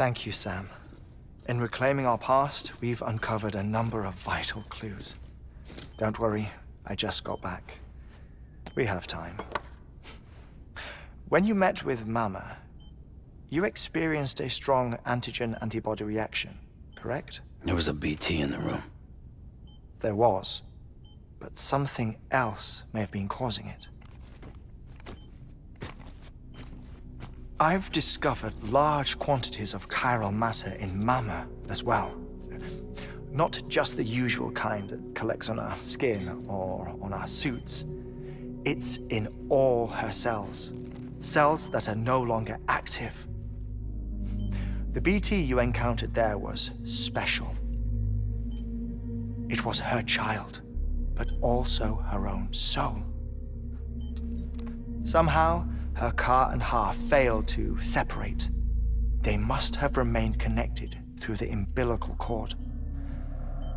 Thank you, Sam. In reclaiming our past, we've uncovered a number of vital clues. Don't worry, I just got back. We have time. When you met with Mama, you experienced a strong antigen-antibody reaction, correct? There was a BT in the room. There was, but something else may have been causing it. I've discovered large quantities of chiral matter in Mama as well. Not just the usual kind that collects on our skin or on our suits. It's in all her cells. Cells that are no longer active. The BT you encountered there was special. It was her child, but also her own soul. Somehow, her car and half failed to separate. They must have remained connected through the umbilical cord.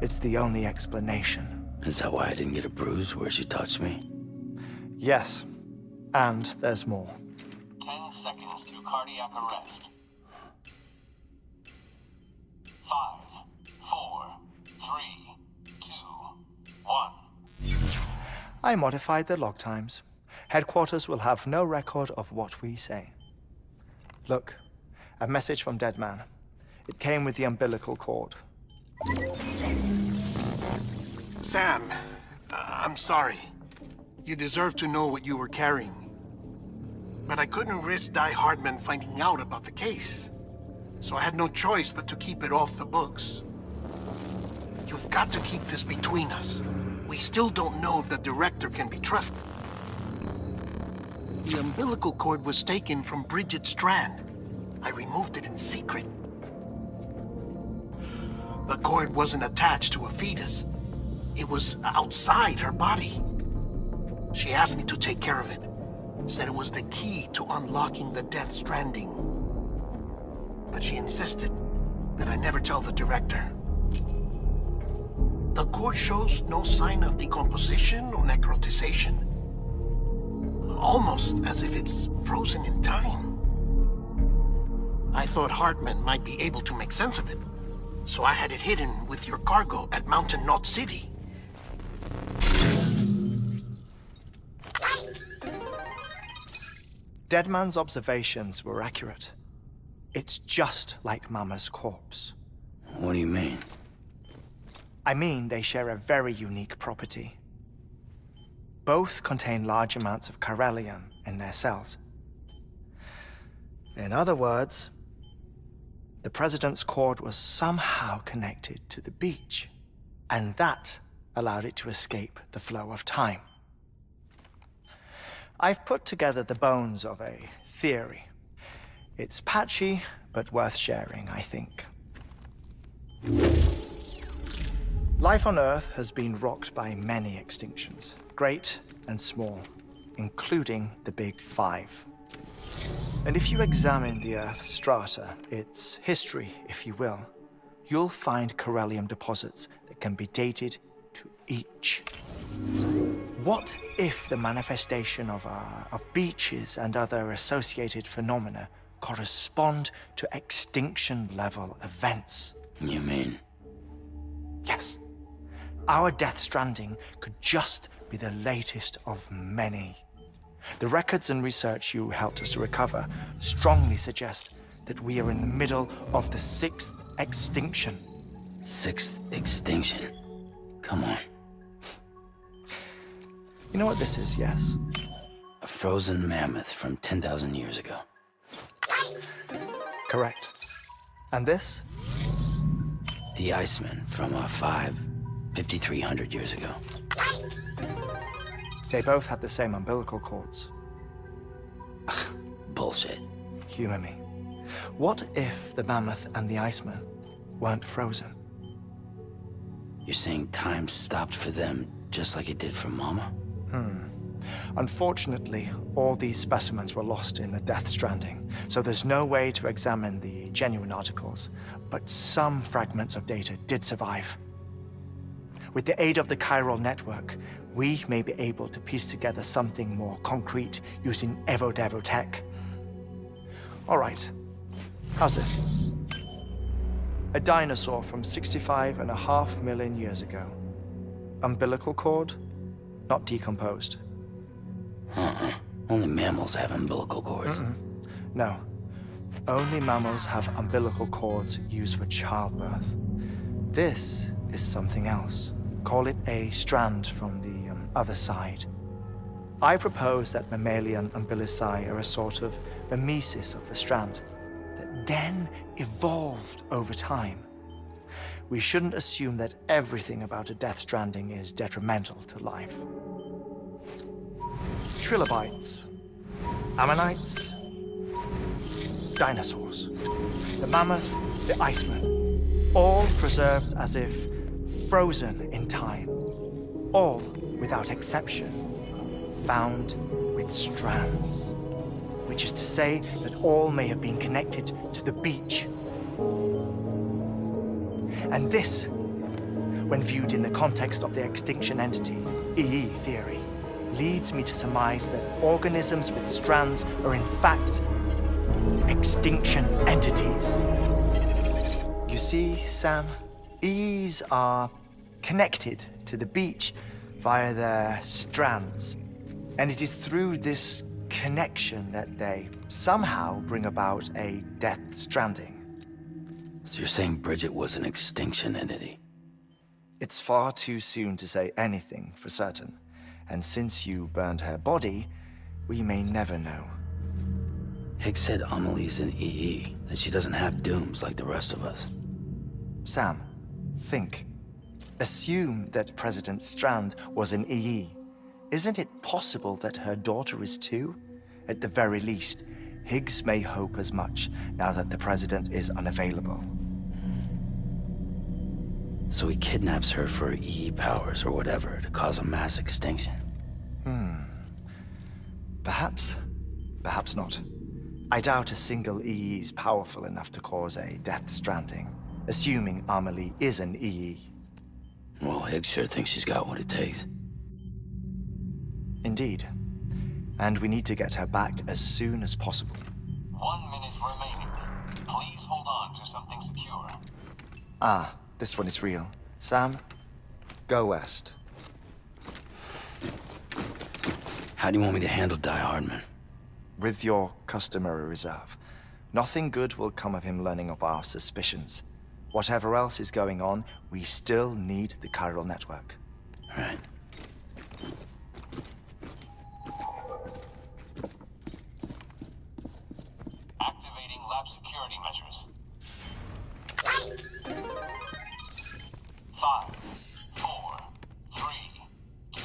It's the only explanation. Is that why I didn't get a bruise where she touched me? Yes, and there's more. 10 seconds to cardiac arrest. 5, 4, 3, 2, 1. I modified the log times. Headquarters will have no record of what we say. Look, a message from Dead Man. It came with the umbilical cord. Sam, I'm sorry. You deserve to know what you were carrying. But I couldn't risk Die Hardman finding out about the case. So I had no choice but to keep it off the books. You've got to keep this between us. We still don't know if the director can be trusted. The umbilical cord was taken from Bridget Strand. I removed it in secret. The cord wasn't attached to a fetus. It was outside her body. She asked me to take care of it. Said it was the key to unlocking the Death Stranding. But she insisted that I never tell the director. The cord shows no sign of decomposition or necrotization. Almost as if it's frozen in time. I thought Hartman might be able to make sense of it, so I had it hidden with your cargo at Mountain Knot City. Deadman's observations were accurate. It's just like Mama's corpse. What do you mean? I mean, they share a very unique property. Both contain large amounts of chiralium in their cells. In other words, the President's cord was somehow connected to the beach, and that allowed it to escape the flow of time. I've put together the bones of a theory. It's patchy, but worth sharing, I think. Life on Earth has been rocked by many extinctions, great and small, including the Big Five. And if you examine the Earth's strata, its history, if you will, you'll find chiralium deposits that can be dated to each. What if the manifestation of beaches and other associated phenomena correspond to extinction-level events? You mean? Yes. Our Death Stranding could just be the latest of many. The records and research you helped us to recover strongly suggest that we are in the middle of the 6th extinction. 6th extinction? Come on. You know what this is, yes? A frozen mammoth from 10,000 years ago. Correct. And this? The Iceman from 5,300 years ago. They both had the same umbilical cords. Bullshit. Humor me. What if the mammoth and the Iceman weren't frozen? You're saying time stopped for them just like it did for Mama? Unfortunately, all these specimens were lost in the Death Stranding, so there's no way to examine the genuine articles, but some fragments of data did survive. With the aid of the chiral network, we may be able to piece together something more concrete using Evo-Devo tech. All right, how's this? A dinosaur from 65.5 million years ago. Umbilical cord, not decomposed. Only mammals have umbilical cords. No. Only mammals have umbilical cords used for childbirth. This is something else. Call it a strand from the other side. I propose that mammalian umbilici are a sort of mimesis of the strand that then evolved over time. We shouldn't assume that everything about a death stranding is detrimental to life. Trilobites, ammonites, dinosaurs, the mammoth, the iceman, all preserved as if frozen in time, all, without exception, found with strands, which is to say that all may have been connected to the beach. And this, when viewed in the context of the extinction entity, EE theory, leads me to surmise that organisms with strands are in fact extinction entities. You see, Sam, EEs are connected to the beach via their strands. And it is through this connection that they somehow bring about a death stranding. So you're saying Bridget was an extinction entity? It's far too soon to say anything for certain. And since you burned her body, we may never know. Higgs said Amelie's an EE, that she doesn't have dooms like the rest of us. Sam, think. Assume that President Strand was an EE. Isn't it possible that her daughter is too? At the very least, Higgs may hope as much now that the president is unavailable. So he kidnaps her for EE powers or whatever to cause a mass extinction. Perhaps. Perhaps not. I doubt a single EE is powerful enough to cause a death stranding, assuming Amelie is an EE. Well, Higgs sure thinks she's got what it takes. Indeed. And we need to get her back as soon as possible. 1 minute remaining. Please hold on to something secure. Ah, this one is real. Sam, go west. How do you want me to handle Die Hardman? With your customary reserve. Nothing good will come of him learning of our suspicions. Whatever else is going on, we still need the chiral network. Right. Activating lab security measures. 5, 4, 3, 2,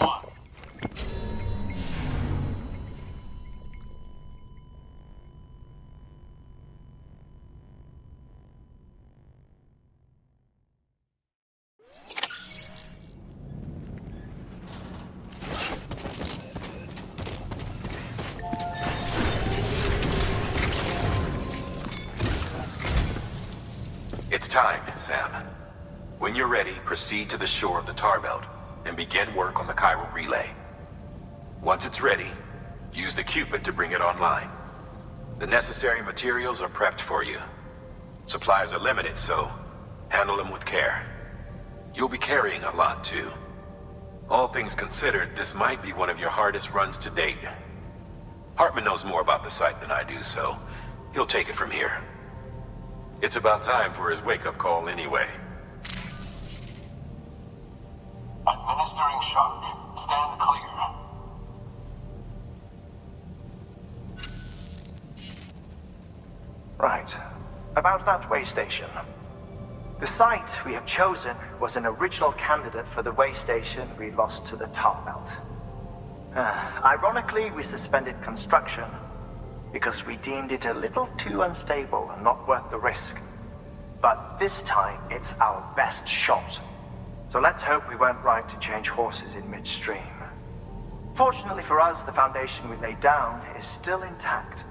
1. It's time, Sam. When you're ready, proceed to the shore of the tar belt and begin work on the chiral relay. Once it's ready, use the Cupid to bring it online. The necessary materials are prepped for you. Supplies are limited, so handle them with care. You'll be carrying a lot, too. All things considered, this might be one of your hardest runs to date. Hartman knows more about the site than I do, so he'll take it from here. It's about time for his wake-up call anyway. Administering shock. Stand clear. Right. About that way station. The site we have chosen was an original candidate for the way station we lost to the tar belt. Ironically, we suspended construction because we deemed it a little too unstable and not worth the risk. But this time, it's our best shot. So let's hope we weren't right to change horses in midstream. Fortunately for us, the foundation we laid down is still intact.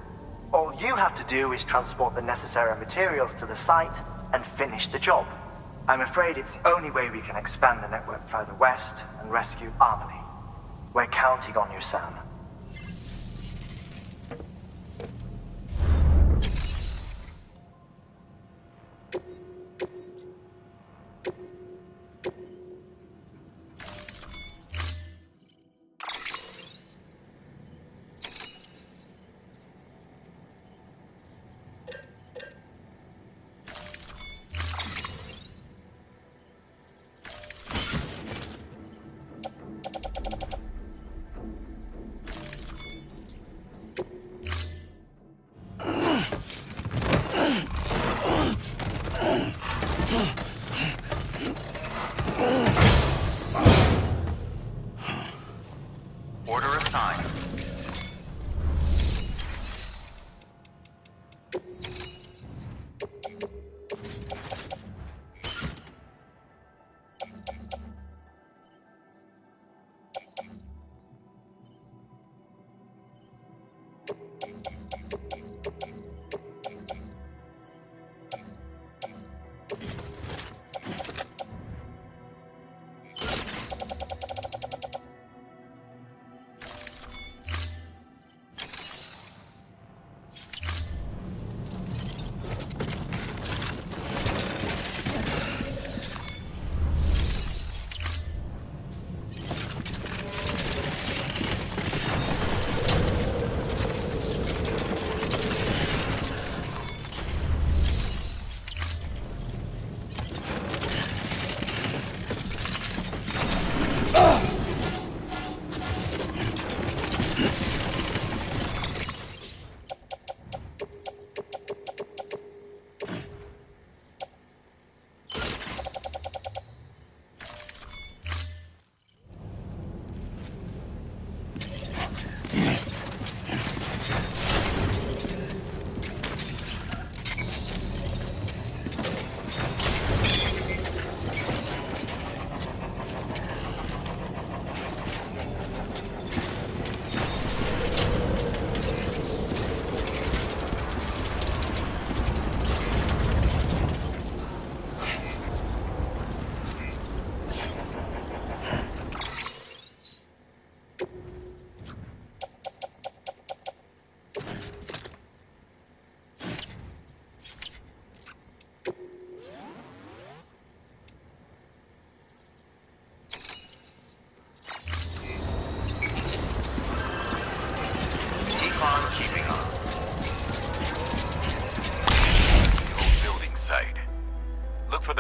All you have to do is transport the necessary materials to the site and finish the job. I'm afraid it's the only way we can expand the network further west and rescue Amelie. We're counting on you, Sam.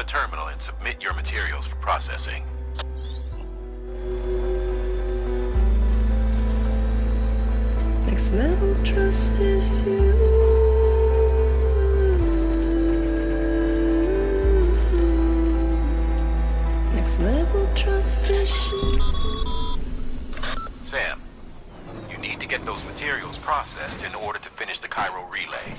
the terminal and submit your materials for processing. Next level trust is you. Next level trust is you. Sam, you need to get those materials processed in order to finish the Cairo relay.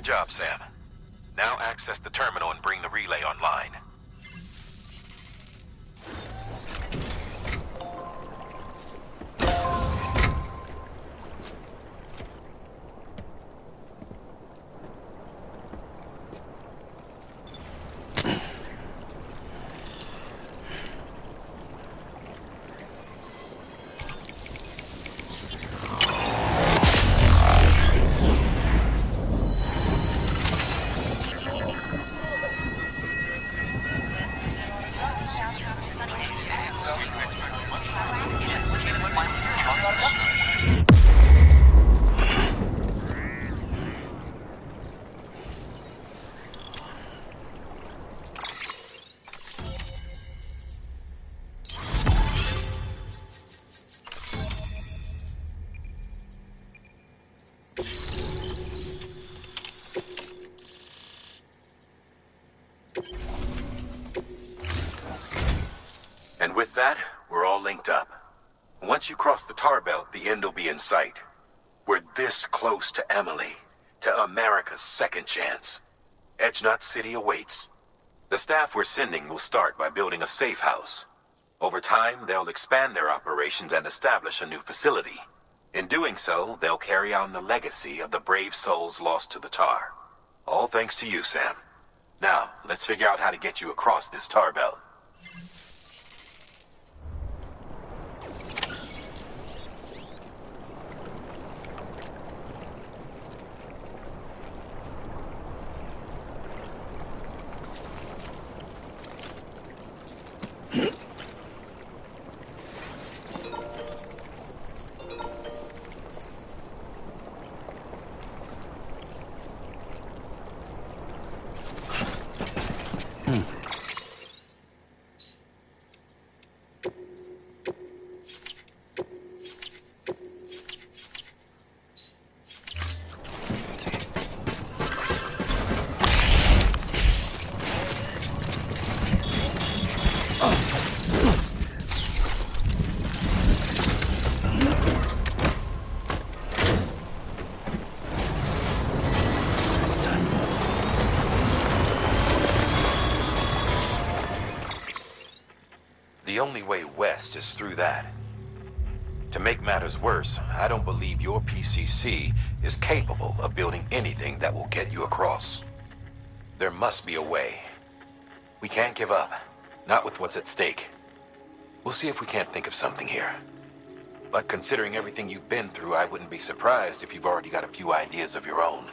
Good job, Sam. Now access the terminal and bring the relay online. And with that, we're all linked up. Once you cross the tar belt, the end will be in sight. We're this close to Emily, to America's second chance. Edgenut City awaits. The staff we're sending will start by building a safe house. Over time, they'll expand their operations and establish a new facility. In doing so, they'll carry on the legacy of the brave souls lost to the tar. All thanks to you, Sam. Now, let's figure out how to get you across this tar belt. The only way west is through that. To make matters worse, I don't believe your PCC is capable of building anything that will get you across. There must be a way. We can't give up, not with what's at stake. We'll see if we can't think of something here. But considering everything you've been through, I wouldn't be surprised if you've already got a few ideas of your own.